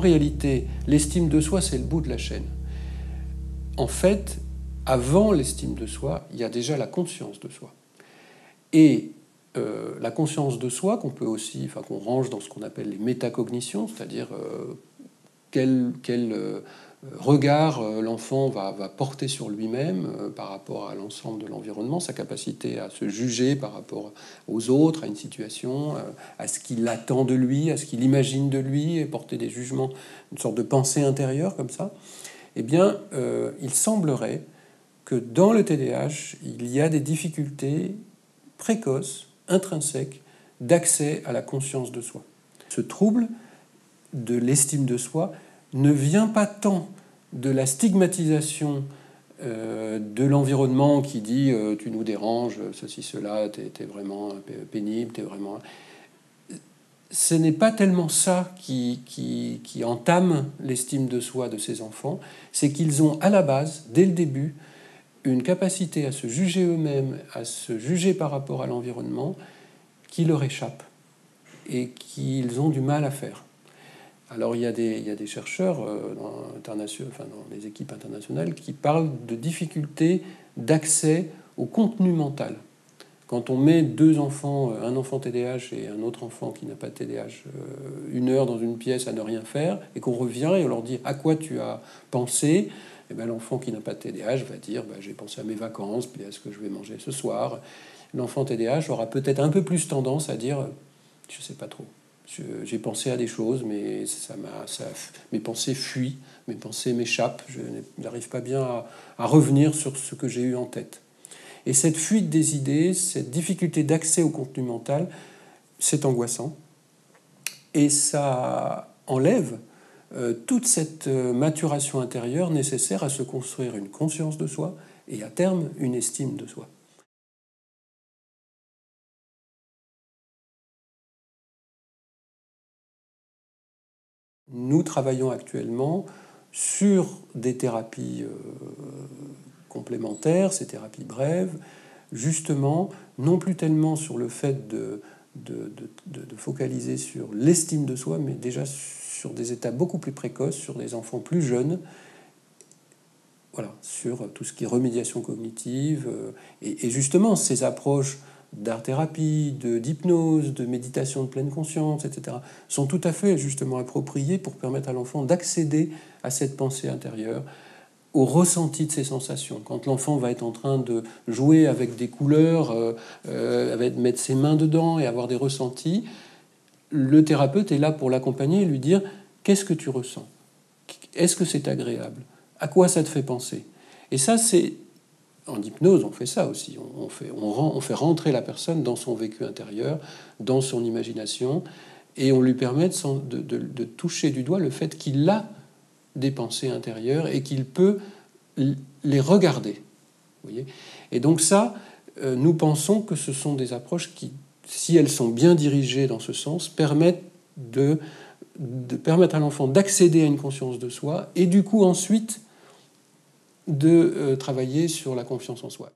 réalité, l'estime de soi, c'est le bout de la chaîne. En fait, avant l'estime de soi, il y a déjà la conscience de soi. Et la conscience de soi, qu'on range dans ce qu'on appelle les métacognitions, c'est-à-dire quel regard l'enfant va porter sur lui-même par rapport à l'ensemble de l'environnement, sa capacité à se juger par rapport aux autres, à une situation, à ce qu'il attend de lui, à ce qu'il imagine de lui, et porter des jugements, une sorte de pensée intérieure comme ça. Eh bien, il semblerait que dans le TDAH, il y a des difficultés précoces, intrinsèques, d'accès à la conscience de soi. Ce trouble de l'estime de soi ne vient pas tant de la stigmatisation de l'environnement qui dit tu nous déranges, ceci, cela, t'es vraiment pénible, t'es vraiment... Ce n'est pas tellement ça qui entame l'estime de soi de ces enfants, c'est qu'ils ont à la base, dès le début, une capacité à se juger eux-mêmes, à se juger par rapport à l'environnement, qui leur échappe et qu'ils ont du mal à faire. Alors il y a des chercheurs dans les équipes internationales qui parlent de difficultés d'accès au contenu mental. Quand on met deux enfants, un enfant TDAH et un autre enfant qui n'a pas de TDAH, 1 heure dans une pièce à ne rien faire, et qu'on revient et on leur dit « à quoi tu as pensé ?» Eh bien, l'enfant qui n'a pas de TDAH va dire j'ai pensé à mes vacances, puis à ce que je vais manger ce soir. L'enfant TDAH aura peut-être un peu plus tendance à dire je ne sais pas trop. J'ai pensé à des choses, mais mes pensées fuient, mes pensées m'échappent, je n'arrive pas bien à revenir sur ce que j'ai eu en tête. Et cette fuite des idées, cette difficulté d'accès au contenu mental, c'est angoissant. Et ça enlève toute cette maturation intérieure nécessaire à se construire une conscience de soi et à terme une estime de soi. Nous travaillons actuellement sur des thérapies complémentaires, ces thérapies brèves, justement, non plus tellement sur le fait de focaliser sur l'estime de soi, mais déjà sur des étapes beaucoup plus précoces, sur des enfants plus jeunes, voilà, sur tout ce qui est remédiation cognitive, et justement ces approches d'art-thérapie, d'hypnose, de méditation de pleine conscience, etc., sont tout à fait justement appropriées pour permettre à l'enfant d'accéder à cette pensée intérieure, au ressenti de ses sensations. Quand l'enfant va être en train de jouer avec des couleurs, mettre ses mains dedans et avoir des ressentis, le thérapeute est là pour l'accompagner et lui dire « Qu'est-ce que tu ressens ? Est-ce que c'est agréable ? À quoi ça te fait penser ?» Et ça, c'est... En hypnose, on fait ça aussi. On fait rentrer la personne dans son vécu intérieur, dans son imagination, et on lui permet de toucher du doigt le fait qu'il a des pensées intérieures et qu'il peut les regarder. Vous voyez ? Et donc ça, nous pensons que ce sont des approches qui, si elles sont bien dirigées dans ce sens, permettent de permettre à l'enfant d'accéder à une conscience de soi et du coup ensuite de travailler sur la confiance en soi.